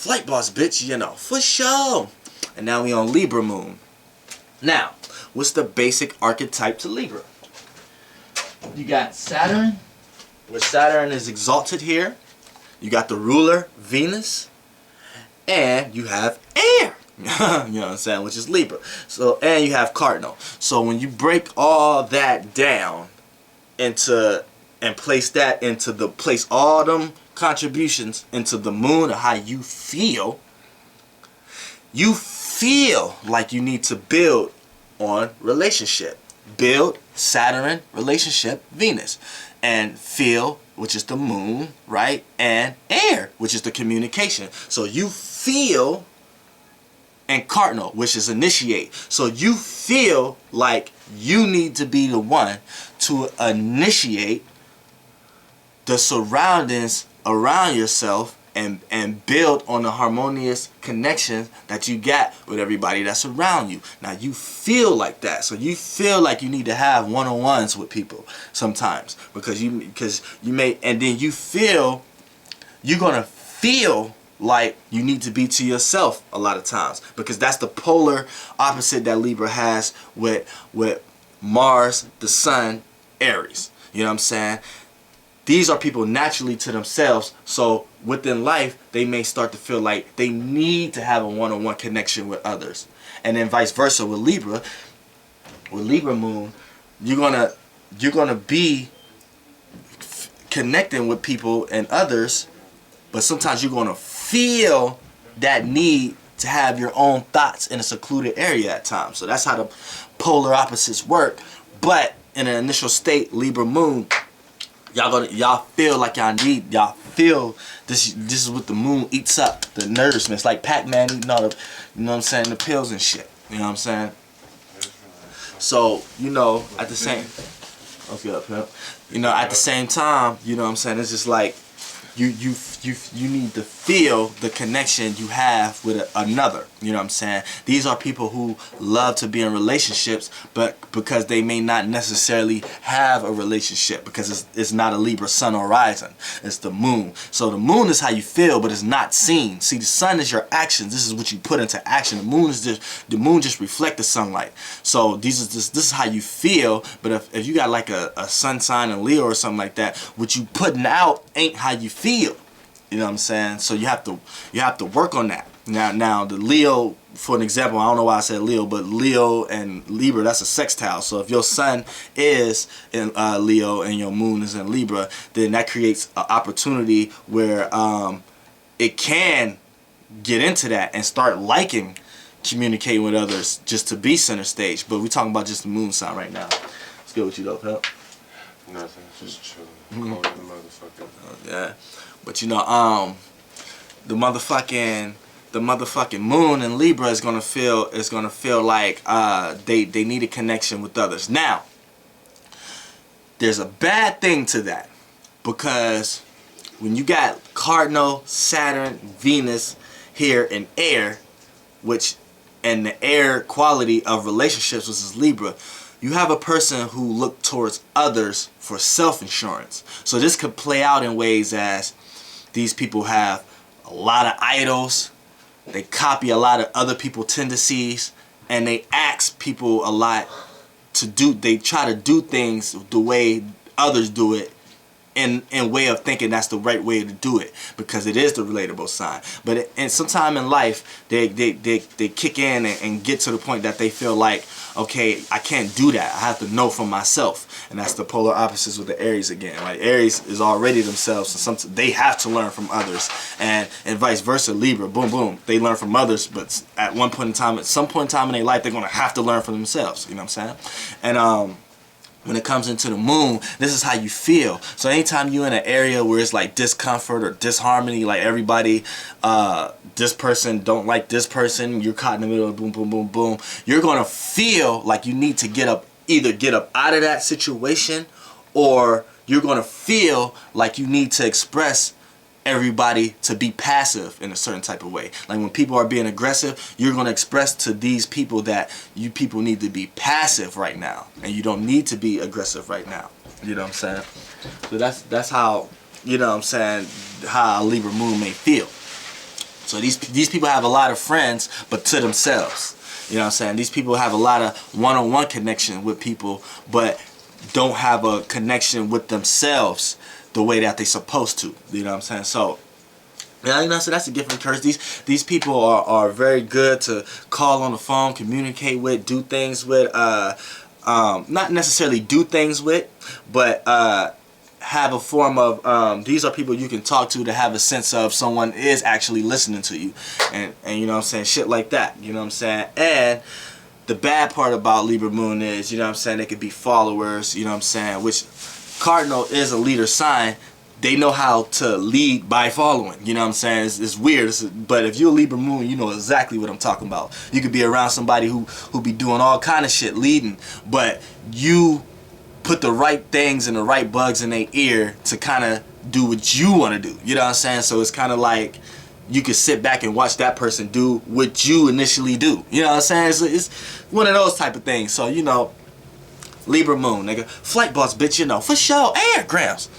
flight boss, bitch, you know, for sure. And now we on Libra moon. Now, what's the basic archetype to Libra? You got Saturn, where Saturn is exalted here. You got the ruler, Venus, and you have air. You know what I'm saying, which is Libra. So, and you have cardinal. So when you break all that down into and place all them contributions into the moon of how you feel like you need to build on relationship. Build Saturn, relationship, Venus. And feel, which is the moon, right? And air, which is the communication. So you feel, and cardinal, which is initiate. So you feel like you need to be the one to initiate the surroundings around yourself and build on the harmonious connections that you got with everybody that's around you. Now you feel like that, so you feel like you need to have one-on-ones with people sometimes because you may, and then you feel you're gonna feel like you need to be to yourself a lot of times, because that's the polar opposite that Libra has with Mars, the Sun, Aries. You know what I'm saying? These are people naturally to themselves, so within life they may start to feel like they need to have a one-on-one connection with others, and then vice versa with Libra. With Libra moon, you're gonna be connecting with people and others, but sometimes you're gonna feel that need to have your own thoughts in a secluded area at times. So that's how the polar opposites work. But in an initial state, Libra moon, y'all feel like y'all feel this is what the moon eats up, the nervousness, like Pac-Man eating all the, you know what I'm saying, the pills and shit. You know what I'm saying? So, you know, at the same, at the same time, you know what I'm saying, it's just like you need to feel the connection you have with another. You know what I'm saying? These are people who love to be in relationships, but because they may not necessarily have a relationship, because it's not a Libra sun horizon, it's the moon. So the moon is how you feel, but it's not seen. See, the sun is your actions. This is what you put into action. The moon just reflects the sunlight. So this is how you feel. But if you got like a sun sign in Leo or something like that, what you putting out ain't how you feel. You know what I'm saying? So you have to work on that. Now the Leo, for an example, I don't know why I said Leo, but Leo and Libra, that's a sextile. So if your sun is in Leo and your moon is in Libra, then that creates an opportunity where it can get into that and start liking communicating with others just to be center stage. But we're talking about just the moon sign right now. Let's go with you though, pal. Nothing, just chilling. Cold as a motherfucker. Yeah, but you know, the motherfucking moon in Libra is gonna feel like they need a connection with others. Now, there's a bad thing to that, because when you got cardinal, Saturn, Venus here in air, and the air quality of relationships, which is Libra, you have a person who look towards others for self-insurance. So this could play out in ways as these people have a lot of idols, they copy a lot of other people's tendencies, and they ask people a lot they try to do things the way others do it, in way of thinking that's the right way to do it, because it is the relatable sign. But and sometime in life they kick in and get to the point that they feel like, okay, I can't do that, I have to know for myself. And that's the polar opposites with the Aries again. Like Aries is already themselves, and they have to learn from others, and vice versa. Libra, boom boom, they learn from others, but at some point in time in their life, they're gonna have to learn from themselves. You know what I'm saying? And when it comes into the moon, this is how you feel. So anytime you're in an area where it's like discomfort or disharmony, like everybody, this person don't like this person, you're caught in the middle of boom, boom, boom, boom, you're going to feel like you need to either get up out of that situation, or you're going to feel like you need to express everybody to be passive in a certain type of way. Like when people are being aggressive, you're going to express to these people that you people need to be passive right now, and you don't need to be aggressive right now. You know what I'm saying? So that's how, you know what I'm saying, how a Libra moon may feel. So these people have a lot of friends, but to themselves. You know what I'm saying? These people have a lot of one-on-one connection with people, but don't have a connection with themselves the way that they're supposed to. You know what I'm saying? So, yeah, you know, so that's a gift and curse. These people are very good to call on the phone, communicate with, do things with. Not necessarily do things with, but have a form of, these are people you can talk to have a sense of someone is actually listening to you, and you know what I'm saying, shit like that, you know what I'm saying. And the bad part about Libra moon is, you know what I'm saying, they could be followers, you know what I'm saying, which cardinal is a leader sign. They know how to lead by following, you know what I'm saying. It's weird, but if you're a Libra moon, you know exactly what I'm talking about. You could be around somebody who be doing all kind of shit, leading, but you put the right things and the right bugs in their ear to kind of do what you want to do, you know what I'm saying. So it's kind of like you could sit back and watch that person do what you initially do, you know what I'm saying. It's one of those type of things. So, you know, Libra moon, nigga, flight boss, bitch, you know, for sure, airgrams.